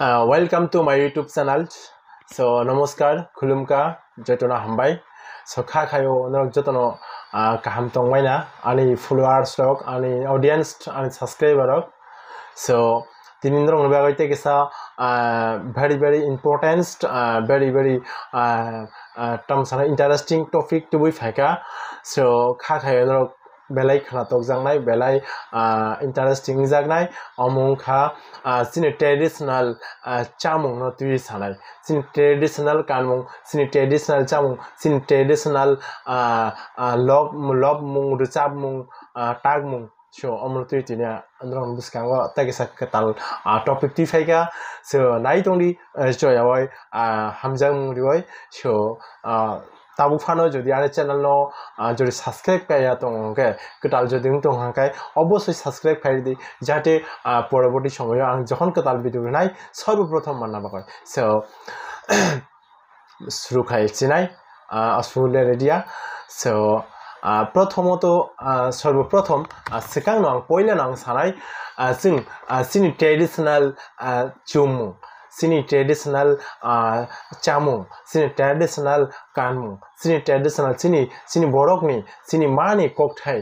Welcome to my YouTube channel. So namaskar, khulumka, jotona hambai. So khayo norok jotono kaham tongmaina ani followers rok ani audience ani subscriber rok. So tinindrong bagoite kisa very important very terms and interesting topic to be faka. So khayo norok belai khana tokjangnai belai interesting jagnai among kha sini traditional chamung no tui sanai sini traditional kanmung sini traditional chamung sini traditional log mung ruchap mung tag mung so amul tui tinya androng buskango tagisa katal topic ti faika so nai tongdi joyawai hamjang riwai so tabu fano jodi are channel no jodi subscribe kaya tongke ketal jodi tonghakai obosoi subscribe kai di jate পরবর্তী সময়ে আমি যখন কেতাল video নাই সর্বপ্রথম মাননা বাকয় so শুরু খাইছি নাই আসলে রেডিয়া সো প্রথমত সর্বপ্রথম সিকাং নং পয়লা নং সানাই जों सिनि ट्रेडिशनल चुमु सिनि ट्रेडिशनल चामुं सिनि ट्रेडिशनल कानमुं सिनि ट्रेडिशनल सिनि बरकनि सिनि मानि ककथाय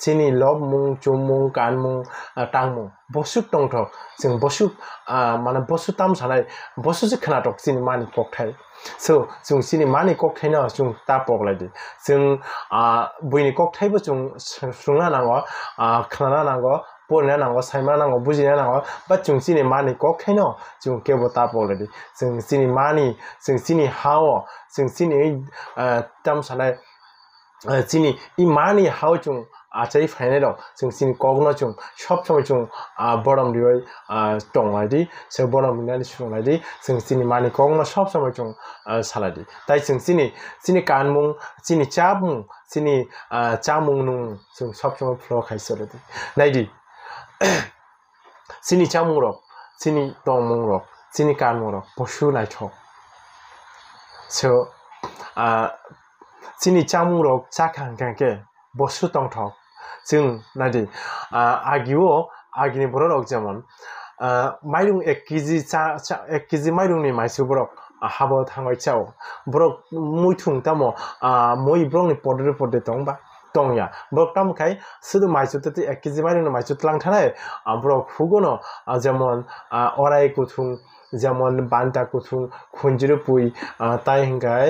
सिनि लबमुं चुमुं कानमुं टांमुं बसुक टंगथक जों बसुक माने बसुताम सानाय बसुजि खोनाटक सिनि मानि ककथाय so जों सिनि मानि ककथायनो जों तापकलायदि जों बुइनि ककथायबो जों सुंना नांगौ खोनाना नांगौ पढ़ना नांगौ सायमा नांगौ बुजिना नांगौ बट जों सिनि मानि ककथायनो जों केबो तापकलायदि जों सिनि मानि जों सिनि हाव जों सिनि ताम सानाय सिनि इ मानि हाव जों आचारि फायनाय दं जों सिनि ककनो जों सब समय जों बरम दिवै टंलायदि सो बरम दिनानि सुंलायदि जों सिनि मानि ककनो सब समय जों सालायदि ताइ जों सिनि कानमुं सिनि चामुं सिनि चामुं नुं जों सब समय फ्लो खायसोलदि नायदि सिनि चामुं रक सिनि टंमुं रक सिनि कानमुं रक पशु नायथक सो सिनि चामुं रक चाखांखांके बसु टंथक जों नायदि आगिनि बर' रक जेमन माइरं 1 केजि माइरंनि माइसु बरक हाबो थांबाय चाव बरक मुइथुं तामो moi brongni पदे तंबा tongya brok tamkai sudu maisu tete 1 kg माइरंनि माइसु tlangthanai brok hugono जेमन अराय कुथुं যেমন বান্তা কুথুং খুঞ্জিরু পুই তাই হিংগাই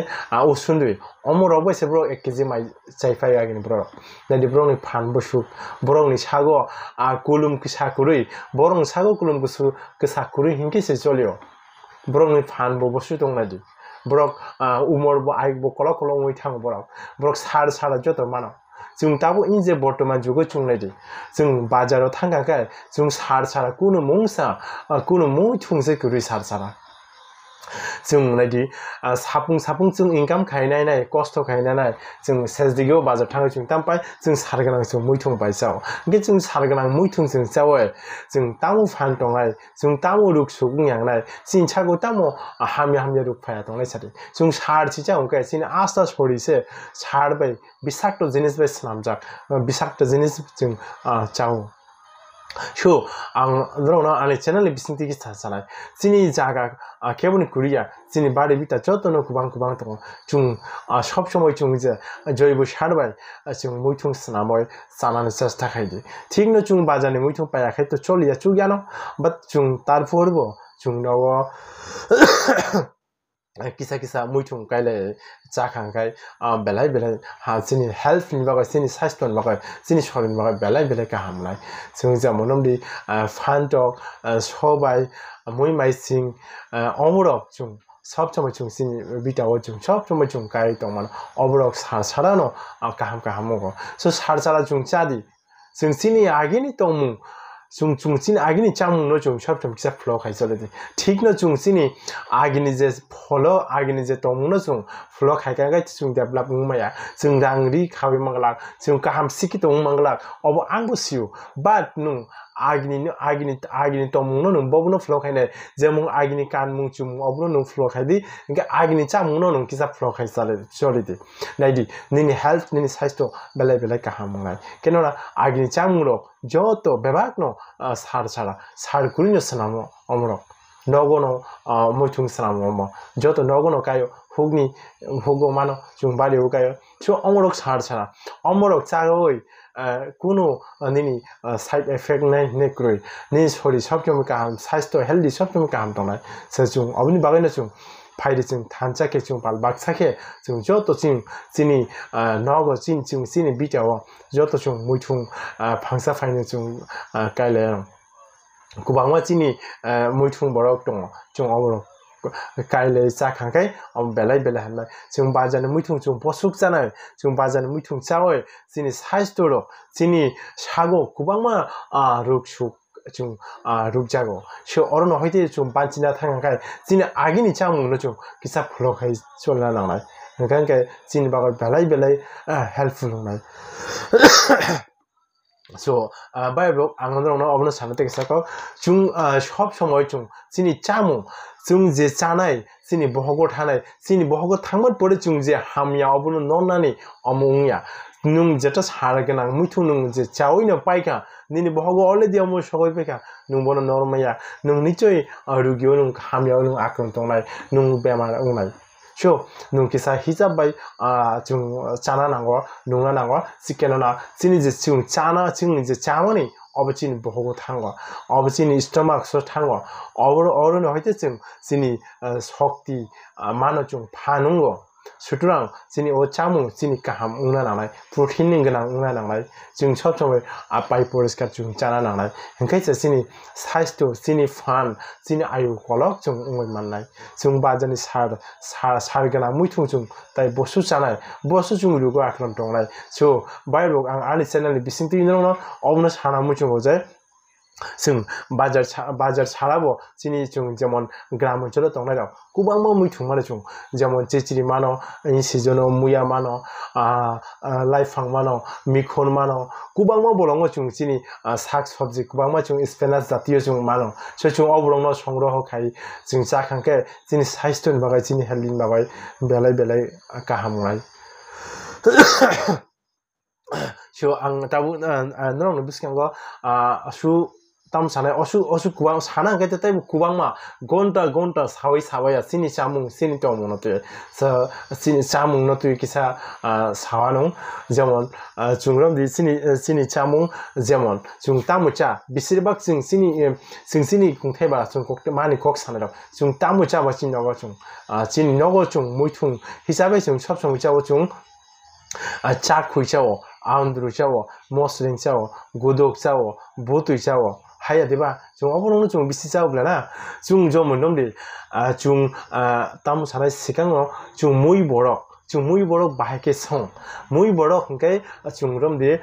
উসুন্দুই অমরক বসে ব্রো 1 কেজি মাই চাইফাই আগিনি bro Nadi ব্রংনি fun Basu ব্রংনি sago কুলুম কি সাকুরুই বরং সাগো কুলুম কুসু কে সাকুরুই হিংকিসে চলিও ব্রংনি ফান বসু দं নাদি ব্রক উমর ব আইক ব কল কল ওই थाङो ब्रक सार जत मानो जों दाबो इजे बर्तमान जुगो चुंनायदि जों बाजाराव थांगाखाय जों सार कुनु मुंसा कुनु मुं थुंसे गुरै सार जों नायदि सापुं जों इनकाम खायनाय कष्ट खायनाय जों सेजदिगो बाजार थाङो जों तामपाय जों सारगोनां जों मुइथुं बायसाव गे जों सारगोनां मुइथुं जों जावय जों तामु फान दंनाय जों तामु रुक सुगुं यांनाय सिनसागो तामु हामिया रुक फाया दंनाय सादि जों सार सिजा उनकाय सिन आस्था सरिसे सार बाय बिसाक्ट जिनिस बाय स्नामजाक बिसाक्ट जिनिस जों चाव so ang drona ani channel bisinti ki sasanai sini jaga keboni kuriya sini bari bita jotono kubang tong chung sob somoy chung je joibo sarbai chung muithung snamoy sanani chesta khaidi thikno chung bajani muithung paya khai to choliya chugyano but chung tarporbo chung nawo किसा मुइथुं काइले चाखांखाय बेलाय हा सिनि health नि बागै सिनि स्वास्थ्य नि बागै सिनि शरीर बागै बेलाय गाहामनाय जों जामनमदि फानटक सबाय मुइ माइसिं अमरक जों सब समय जों सिनि बिटाव जों सब समय जों गाय दंमान अबरक सारानो गाहामगो सो सारसाला जों चादि जों सिनि आगिनि तंमु जों सिनि आगिनि चामुंनो जों सब समय किसा फ्लो खायसलदि ठीकनो जों सिनि आगिनि जे फलो आगिनि जे तंमुनो जों फ्लो खायखांगाय जों डेभलप मुमाया जों रांरि खावि मंगला जों गाहाम सिखि दं मंगला अब आंबो सिउ बाट नु agini tomung no bobuno flow khaine jemung agini kanmung chumung obuno nung flow khaidi inga agini chamung no nung kisa flow khai cholidi naidi nini health nini saisto belai kaham ngai kenona agini chamung ro joto bebak no sar chara sar kurino sanamo omro nogono muitung sanamo omo joto nogono kayo hugni hugo mano chung bari ukayo so omorok sar chara omorok chagoi kuno nini side effect nai nekroi ni sori sobkyom kaham saisto healthy sobkyom kaham tonai sa chung obni bagena chung 파이리 좀 단짝게 좀 발박사게 좀 저도 좀 진이 너거 진좀 진이 비자와 저도 좀 무퉁 방사 파이는 좀 깔래 구방와 진이 무퉁 버럭 좀 어버럭 깔래 사칸게 belai 한다 지금 바자는 무퉁 좀 보숙잖아요 지금 바자는 무퉁 짜월 진이 사이스도로 진이 사고 구방마 룩숙 좀 룩자고 쇼 어른어 화이트 좀 반지나 탕가이 진이 아기니 장문으로 좀 기사 플로가이 쏠라나나 그러니까 진이 바가 belai helpful so 바이블 안으로는 어느 산한테 가서 중 숍 সময় 중 진이 짜무 중제 짜나이 진이 보고 타나이 진이 보고 탕만 버리 중제 함야 어부는 너나니 어몽야 nung jeta sara gana mutu nung je chawina paika nini bohogo already amo sogoi peka nung bono normaya nung nichoi rugyo nung hamya nung akron tongnai nung bemar ungnai so nung kisa hijab bai chung chana nangwa nungna nangwa sikenona chini je chung chana chung je chamani 어버진 보고 탄거 어버진 스토막 소 탄거 어른 할때 좀 진이 속디 만화 좀 파는 거 수두랑 진이 오차무 진이 까함 응나나나이 프로틴인 그냥 응나나나이 지금 처음에 아빠이 포르스카 좀 짜나나나이 그러니까 진이 사이스도 진이 판 진이 아유 콜럭 좀 응을 만나이 지금 바전이 살거나 무이퉁 좀 따이 보수잖아요 보수 좀 누구 아그런 동나이 저 바이로 아니 채널이 비싱티 이노나 없는 사람을 좀 오제ซึ่ง বাজার ছাড়াবো চিনি chung যেমন গ্রাম অঞ্চলে তোমরা কুবাংমা মুইথুং মানে chung যেমন চিচিরি মানো এই সিজনো মুয়া মানো লাইফাং মানো মিখন মানো কুবাংমা বলংমা chung চিনি শাক সবজি কুবাংমা chung স্পেনাচ জাতীয় chung মানো সে chung অবলংমা সংগ্রহ খাই जों जाखांके চিনি স্বাস্থ্যनि बागै চিনি हेल्थनि बागै बेलाय गाहाम नाय so ang tabu nong biskango asu tam sana osu kubang sana gete tai kubang ma gonta sawai sini chamung sini tomung no te sa sini chamung no tu kisa sawanong যেমন 중럼 di sini chamung যেমন 중 tamucha bisibak sini kungtheba 중 kokte mani kok sanara 중 tamucha ba sin nogo 중 sin nogo 중 muitung hisabe 중 chopchong chawo 중 짝 ху이차오 아운드로 차오 모스링 차오 고독 차오 보투 차오 하야 되바 좀 어버로는 좀 미시 차오 블라나 중좀 놈들 중 담 사람 시간어 중 모이 보러 바이게 성 모이 보러 그러니까 중럼들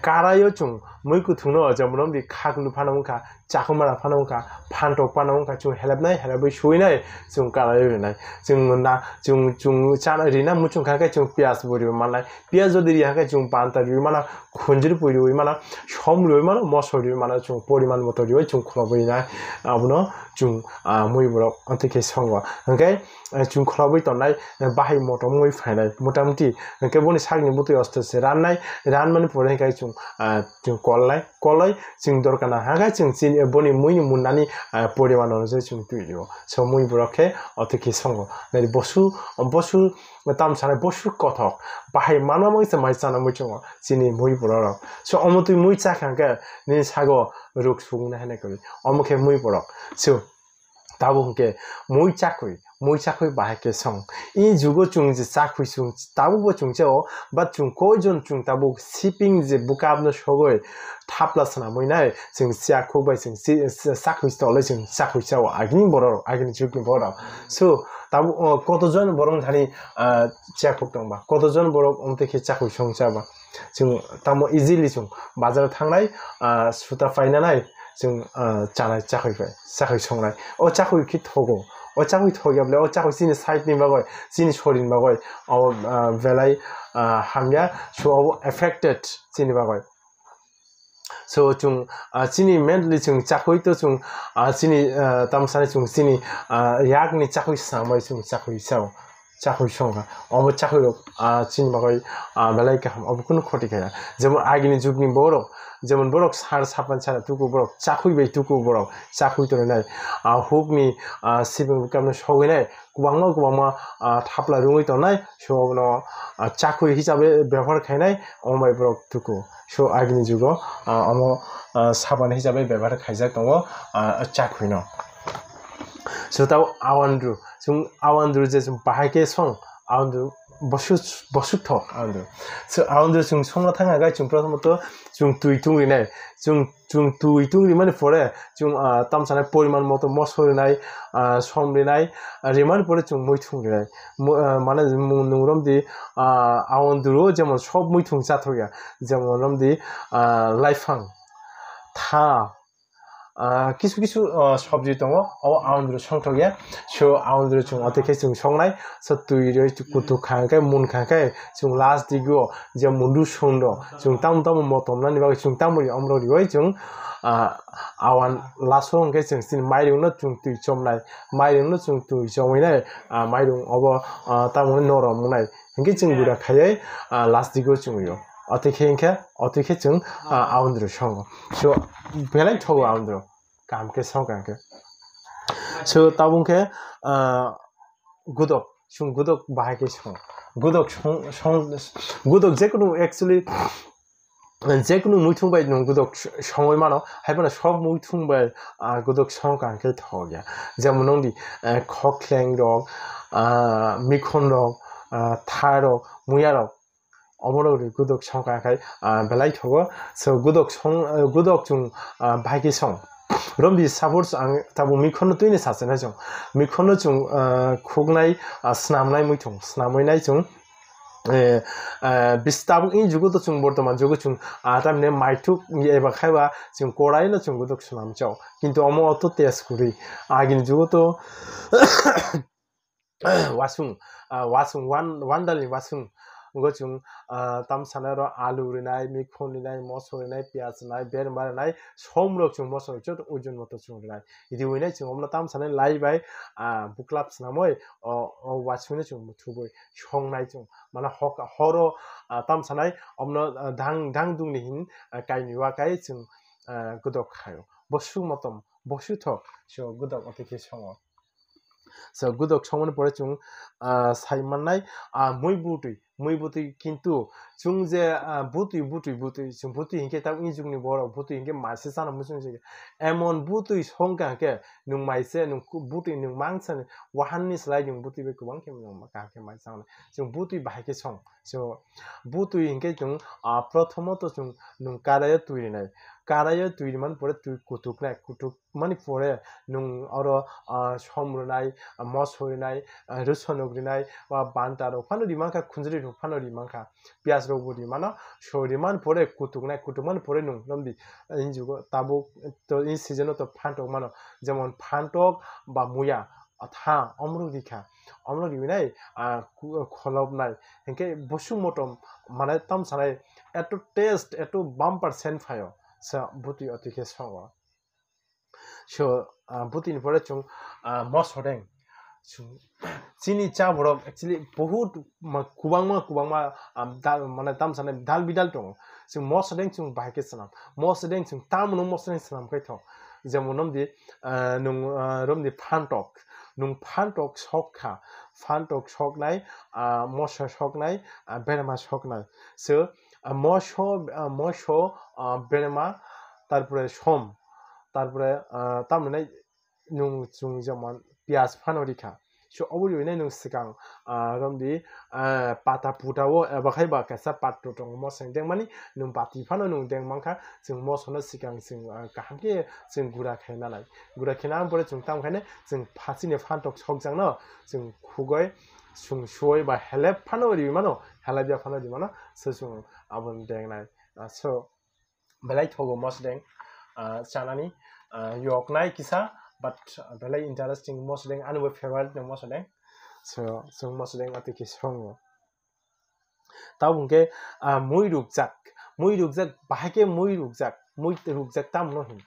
까라요 중 모이고 두노 점럼들 카글루 파나문카 자꾸마라 파나문카 판톡 파나문카 중 헬랍나이 헬랍이 쇼이나이 중 까라요나이 중 짜나리나 무중 가게 중 피아스 보리 만나이 피아즈들이 하게 중 반타리 만나 콘지르 보리 만나 혐루 만나 머소리 만나 중 보리만 모터리 중 콜라보이나 아부노 중 모이보러 어떻게 성과 그러니까 중 콜라보이 던나이 바이 모터 모이 파이나이 모타무티 그러니까 보니 사기니 모토 어스터세 란나이 란만 보레가 중 콜라이 중 দরকার 하가 중 보니 무이니 문나니 보리만 어느새 좀 뛰려 저 무이 그렇게 어떻게 성공 내리 보수 땀 사람 보수 거터 바이 만나면서 말잖아 뭐죠 진이 무이 보러 저 어머도 무이 착한가 네 사고 룩 수고나 하네 거기 어머게 무이 보러 저 다분게 무이 착고이 바이게 성이 주고 중지 착고이 중 다부고 중죠 바중 고전 중 다부 시핑지 부갑노 쇼고이 탑라스나 뭐이나 중 시아코바이 중 착고이 스톨레 중 착고이 차오 아기니 보러 아기니 죽긴 보러 소 다부 কতজন বরং ধানি চাকপক্তং বা কতজন বরং অমতেকে চাকই সংচাবা जों तामो easily जों बाजाराव थांनाय सुता फायनानै जों जानाय जाखै संनाय ओ जाखै कि थगो ओ जाखै थगयाब्ला ओ जाखै सिनि साइडनि बागै सिनि शरीरनि बागै ओ बेलाय हामया सो एफेक्टेड सिनि बागै so chung chini mentally chung chakhui to chung chini tamsani chung chini yak ni chakhui samai chung chakhui sao chakhui songa obo chakhui rok chini bagai belai kaham obo kuno khoti khaina jemon agini jugni borok যেমন বরক সার সাপান ছাড়া টুকু বরক চাকুই by টুকু বরক চাকুই তো নাই হুকনি সিবিং কামনে সগৈ নাই কুবাংমা থাপলা রুঙই তো নাই সবনো চাকুই হিসাবে ব্যবহার খাইনাই অমাই বরক টুকু সো আগিনি যুগ অম সাবান হিসাবে ব্যবহার খাইজাক দङ চাকুই ন সো তাও আওয়ান্দ্রু जों आवान्द्रु जे जों बाहायके सं आवान्द्रु बसु थक आवान्द्रु so आवान्द्रु जों संना थाङा गाय जों प्रथमत जों तुइ तुंरिनाय जों तुइ तुंरि माने परे जों तामसानाय परिमान मतो मसरिनाय समरिनाय रिमान परे जों मैथुंरिनाय माने नंगरमदि आवान्द्रु जेमन सब मैथुं जाथया जेमनमदि लाइफां था কিছু কিছু সবজি দङ आवान्द्रु संथगया सो आवान्द्रु जों अतेखे जों संनाय सो तुइरै कुतु खांखाय मुन खांखाय जों लास्ट दिगो जे मुन्दु सुंद जों ताम मतमनानि बागै जों तामरि अमररि वै जों आवान लासो अंके जों सिन माइरंनो जों तुइ चमनाय माइरंनो जों तुइ चमैनाय माइरं अब तामनि नरम मुनाय इंके जों गुरा खायै लास्ट दिगो जों यो अतेखे जों आवान्द्रु संग सो बेलाय थगो आवान्द्रु कामके संगांके सो ताबुंके गुदक जों गुदक बाहायके सं गुदक जेकुनु एक्चुअली जेकुनु मैथुंबाय नं गुदक सङै मानो हायबाना सब मैथुंबाय गुदक संगांके थगया जेमन नंदि खख्लें रक मिखन रक था रक मुया रक अमररि गुदक संगाखाय बेलाय थगो सो गुदक जों बाहायके सं रमदि सापोज आं ताबु मिखन तुइने सासेना जों मिखन जों खुगनाय स्नामनाय मैथुं स्नामैनाय जों बिस्ताबु इन जुगो तो जों बर्तमान जुगो जों तामने माइथुक एबा खायबा जों कोराइनो जों गुदक स्नामचाव किन्तु अमो अतो टेस्ट कुरि आगिनि जुगो तो वासुं वान्डालि वासुं जों तामसानाय आलु रिनाय मिखन रिनाय मसर रिनाय पियाज रिनाय बेरमा रिनाय समरक जों मसर चोट उजन मत जों रिनाय इदि वइनाय जों अमला तामसानाय लाइबाय बुक्लाब स्नामय वासुने जों मुथुबै संनाय जों माने हर तामसानाय अमनो दां दुंनि हिन काइनिवा काइ जों गुदक खायो बसु मतम बसु थक सो गुदक अतिके सङ so गुदक संमन परे जों साइमाननाय मै बुतुइ किन्तु जों जे बुतुइ जों बुतुइ हिंके ता इजुगनि बर बुतुइ हिंके मासे जाना मुसुं जे एमन बुतुइ संगाके नुं माइसे नुं बुतुइ नुं मांसन वाहाननि स्लाइ जों बुतुइ बे गोबां केम नुं काके माइ जाना जों बुतुइ बाहायके सं so बुतुइ हिंके जों प्रथमत जों नुं काराय तुइनाय काराय तुइमान परे तुइ कुतुक माने परे नुं अरो समरनाय मसरिनाय रुसनग्रिनाय बा बान्टार फानो दिमाखा खुंजरि फानो दिमाखा पियाज रगु दिमाना सरिमान परे कुतुकमान परे नुं नमदि इन जुगो ताबो तो इन सिजन तो फान्टक मानो जेमन फान्टक बा मुया था अमरु दिनाय खलबनाय हेंके बसु मतम माने तामसानाय एतो टेस्ट एतो बाम्पार सेन फायो सा बुतुइ अतिके सङ सो बुतुइनि परे जों मसरें चीनी चा बरक एक्चुअली बहुत कुबांमा माने तामसानाय दाल बिदाल दङ जों मसरें जों बाहायके सनाम मसरें जों तामनो मसरें सनाम खायथ जेमनमदि नुं रमदि फान्टक सकनाय मसर सकनाय बेरेमा सकनाय सो मस बेरेमा तारपरे सम तारपरे तामनाय नुं जों जेमन पियाज फानरिखा सो अबुरि वइनाय नुं सिगां रमदि पाता पुटावो एबा खायबा कैसा पाट्टो दङ मसरें दें माने नुं बाति फानो नुं दें मांखा जों मसनो सिगां जों गाहामके जों गुरा खायना परे जों तामखायने जों फासिने फान्टक सकजांनो जों खुगय जों सुय बा हेलेब फानरि मानो हेलाबिया फानरि मानो सो जों आबन देंनाय सो बेलाय थगो मसरें चानानि यकनाय किसा but very interesting mosdeng anu favorite no mosdeng so mosdeng atike song ta bungke moi rukjak bahake moi rukjak moi rukjak tam no hin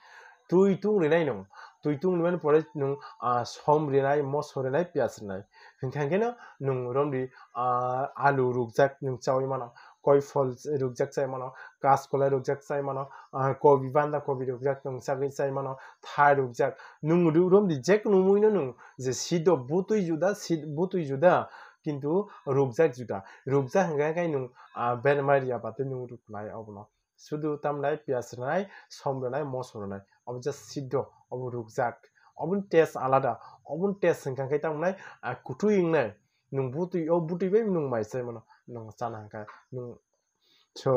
tui tung rinai no tui tung riman pore nung som rinai mos rinai pias rinai hingkang keno nung romdi alu rukjak nung chawi mano koi fol rukjak chai mano kaskola rukjak chai mano kobi banda kobi rukjak nung chai mano thai rukjak nung romdi jek nung moi no nung je sido butui juda কিন্তু রুকজাক জুদা রুকজাক হঙ্গাই nung benmaria bate nung ruknai obno শুধু তামলাই পিয়াজ রানাই সম রানাই মস রানাই of just সিদ্ধ of রুকজাক Aban test আলাদা অবন test হঙ্কাই তামলাই কুটুই ইংনাই nung butuy bai nung maisai mano nung chana hangka nung so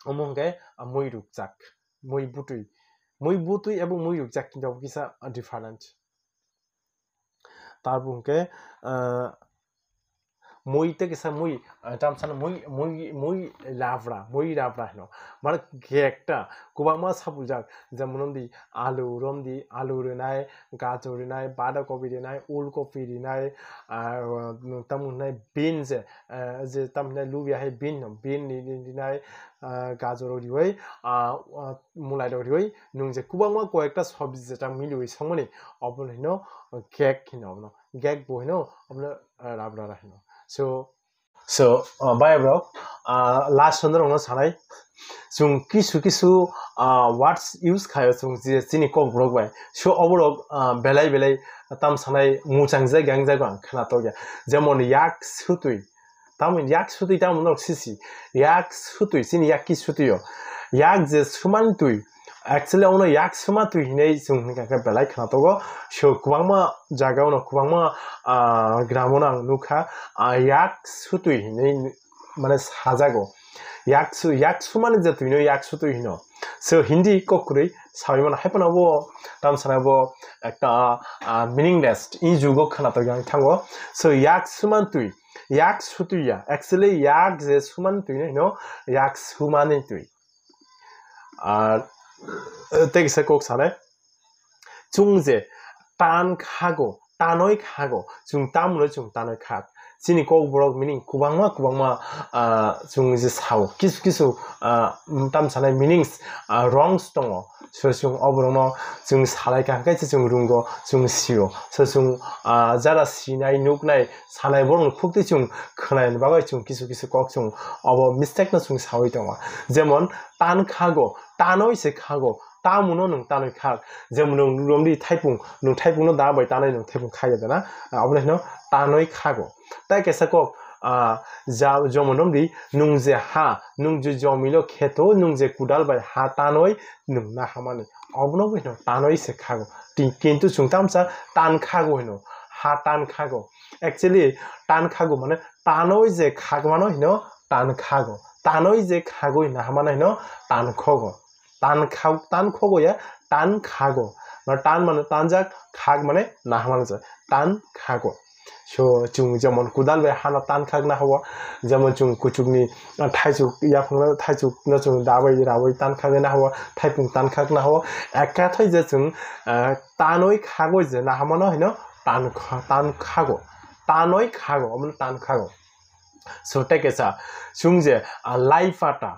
omongke moi rukjak moi butuy ebong moi rukjak kintu kisa different tarbungke moi te kisa moi tamsana moi labra hino mana gekta kubangma sabujak jemonndi alu renai gajo renai bada kopi renai ul kopi renai tamunai bean je tamunai lubia hai bean renai gajor riwai mulai riwai nung je kubangma koekta sabji jeta milui samoni obno hino gek hino obno gek bo hino obno labra hino so bye bro last sondro no sanai jung kisu words use khayo jung je chini kok brok bai so oborok belai tam sanai muchangja gangja gang khana to ya jemon yak sutui tamun yak sutui tamun no sisi yak sutui chini yak ki sutuyo yak je suman tui actually ono yak suma tui hinai jung ka belai khana to go so kubangma jaga ono kubangma gramona nukha yak sutui hinai mane sajago yak sumane je tui no yak sutui hino so hindi kokurei saimana haipana bo tam sana bo ekta meaningless in jugo khana to yang thango so yak suman tui yak sutuya actually yak je suman tui no yak sumane tui tekisa kok sane jungje tan khago tanoi khago jung tamuno jung tanoi khag chini kok borok meaning kubangma jung je sao kisu tam sane meanings wrongs tongo so jung obrongno jung salai kangkai jung rungo jung sio so jung jara sinai nuknai sanai borong khukti jung khnai bagai jung kisu kok jung obo mistake na jung sawi tongo jemon tan khago tanoi se khago tamuno nung tanoi khag jemon nung romdi thaipung no da bai tanai nung thaipung khaya dana obno hino tanoi khago tai kesa kok jomonomdi nung je ha nung je jomilo kheto nung je kudal bai ha tanoi nung na hamani obno hino tanoi se khago kintu chungtamsa tan khago hino ha tan khago actually tan khago mane tanoi je khagmano hino tan khago tanoi je khago na hamana hino tan khogo tan khogo ya tan khago মানে টান মানে টানজাক খাগ মানে না হামানো যায় টান খাগো so chung যেমন কুদাল বে হানা টান খাগ না হবো যেমন chung কুচুকনি থাইচুক ইয়াফংনা থাইচুক না chung দাবাই রাবাই টান খাগ না হবো থাইপুং টান খাগ না হবো একা থাই যে chung টানই খাগো যে না হামানো হইনো টান খাগো টানই খাগো মানে টান খাগো so tekesa chung je lai pata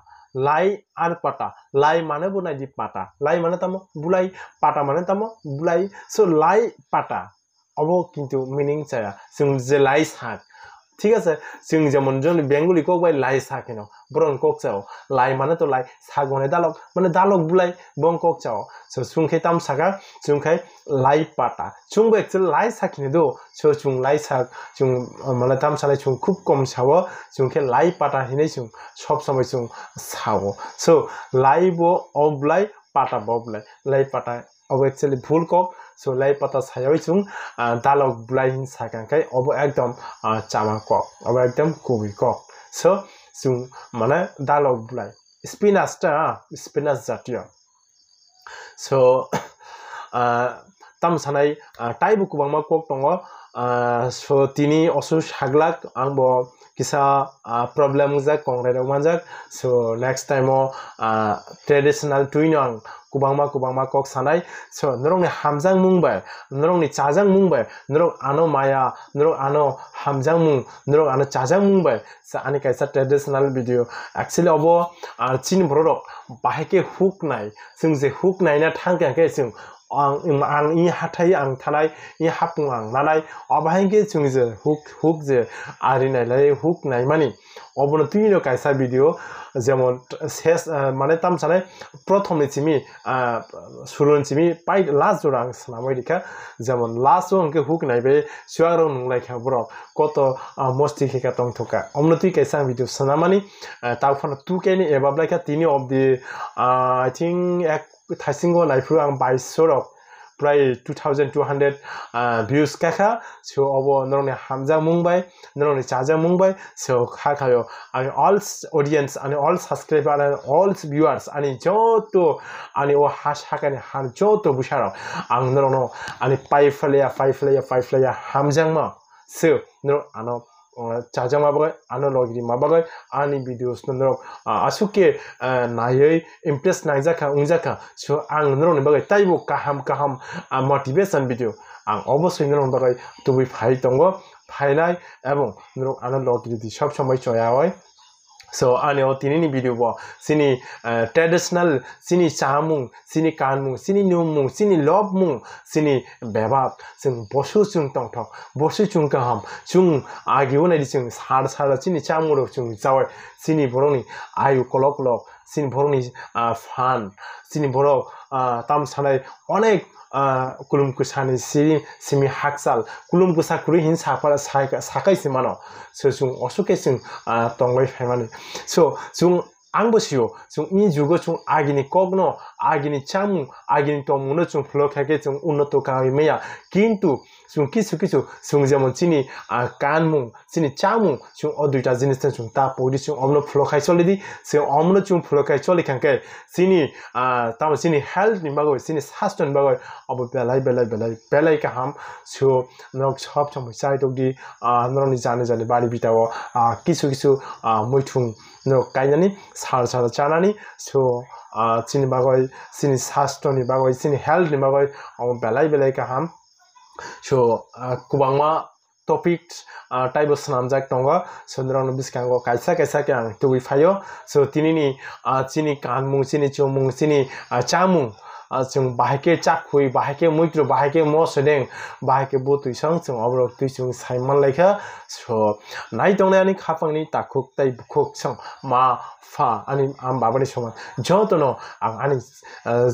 লাই আর পাটা লাই মানে বনাই দি পাটা লাই মানে তামো বুলাই পাটা মানে তামো বুলাই সো লাই পাটা অব কিন্তু মিনিং চায়া जों যে লাই শাক ঠিক আছে जों যেমন জন বেঙ্গলি কক বাই লাই শাক কেন বরং কক চাও লাই মানে তো লাই শাক মানে দালক বুলাই বং কক চাও সো সুংখাই তাম শাকা সুংখাই লাই পাটা সুংবো एक्चुअली লাই শাক নে দো সো সুং লাই শাক সুং মানে তাম সালাই সুং খুব কম সাও সুংখে লাই পাটা হিনে সুং সব সময় সুং সাও সো লাই বো অবলাই পাটা ববলাই লাই পাটা अब एक्चुअली भूल कक so লাই পাতা সায়াই chung dalok bulai hin sakangkai obo ekdom chama kok obo ekdom kubi kok so chung mane dalok bulai spinach jatiyo so tam sanai taibu kubangma kok tongo so tini osu saglak angbo kisa problem jak kongrai rok manjak so next time o traditional tuinang kubangma kok sanai so norong ni hamjang mung bai norong ni chajang mung bai norong ano maya norong ano hamjang mung norong ano chajang mung bai sa ani kaisa traditional video actually obo chin borok bahike hook nai sung je hook nai na thangka ke sung ang i hathai ang thanai i hapung ang nanai obahinge sung je hook je ari nai lai hook nai mani obono tuino kaisa video যেমন শেষ মানে তাম সানাই প্রথমে চিমি সুরন চিমি পাই last জোর আং সানামই দিখা যেমন last অঙ্কে হুক নাইবে সুয়ার নুংলাইখা বরক কত মস্তি খেকা টং থকা অমনতি কাইসা ভিডিও সানামানি তারপর তুকেনি এবাবলাইখা তিনি অফ দি আই থিঙ্ক এক থাইসিঙ্গো নাইফু আং 22 সরক প্রায় 2200 views kakha so obo norone hamja mungbai norone chaja mungbai so khakhayo ani all audience ani all subscriber and all viewers ani joto ani o hashakani han joto busharo ang norono ani 5 layer hamjangma so nor ano chajang mabagai ano logri mabagai ani videos noro asuke nayei impress naijaka ungjaka so ang noro bagai taibo kaham motivation video ang obosoi noro bagai tubi phai tongo phainai ebong noro ano logri di sob somoi choya hoi so ani o tinini video bo sini traditional sini chamung sini kanmung sini nyumung sini lobmung sini bebab sing bosu chung tong thok bosu chung ka ham chung agi unai chung sar sini chamuro chung jawai sini boroni ayu kolok sini boroni fan sini borok tam sanai onek kulum kusani simi haksal kulum kusa kuri hin sapara sakai simano so sung osuke sung tongloi phaimani so sung angbo시오 중 이주고 중 아기니 꼭노 아기니 참 아기니 또 무너 중 플로카게 중 우노토 가위메야 কিন্তু 중 কিছু 중 যেমন চিনি কানমু চিনি চামু 중 অদুইটা জিনিস 중 তা পরি 중 অমনো ফ্লোকাই চলিদি সে অমনো 중 ফ্লোকাই চলি খানকে চিনি তাম চিনি হেলথ নি বাগৈ চিনি সাস্টেন বাগৈ অব বেলাই কাহাম সো নক সব সময় চাইদগদি নরনি জানে বাড়ি বিটাও কিছু মইথুং নক কাইনানি সার চানানি সো চিনি বাগৈ চিনি সাস্টনি বাগৈ চিনি হেলথ নি বাগৈ অব বেলাই কাহাম so kubangma topic type of snamjak tongo so nrong biskango kaisa ke ang tuwi phayo so tinini chini kanmung chini chomung chini chamung chung bahike chakhui bahike muitro bahike mosodeng bahike botui sang chung obrok tui chung saiman laika so nai tongne ani khapangni takhuk tai bukhuk sang ma fa ani am babani soman jotono ani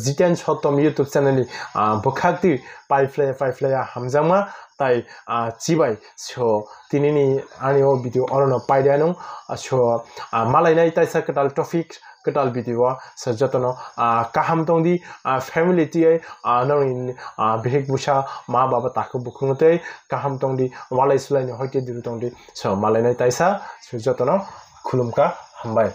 jiten shotom youtube channel ni bukhakti 5 layer hamjama tai chibai so tinini ani o video orono paidano so malai nai tai sakatal topic ketal video so jotono kaham tongdi family ti norin behek busa ma baba takhu bukhungte kaham tongdi walai sulai ni hoite diru tongdi so malai nai taisa so jotono khulumka hambai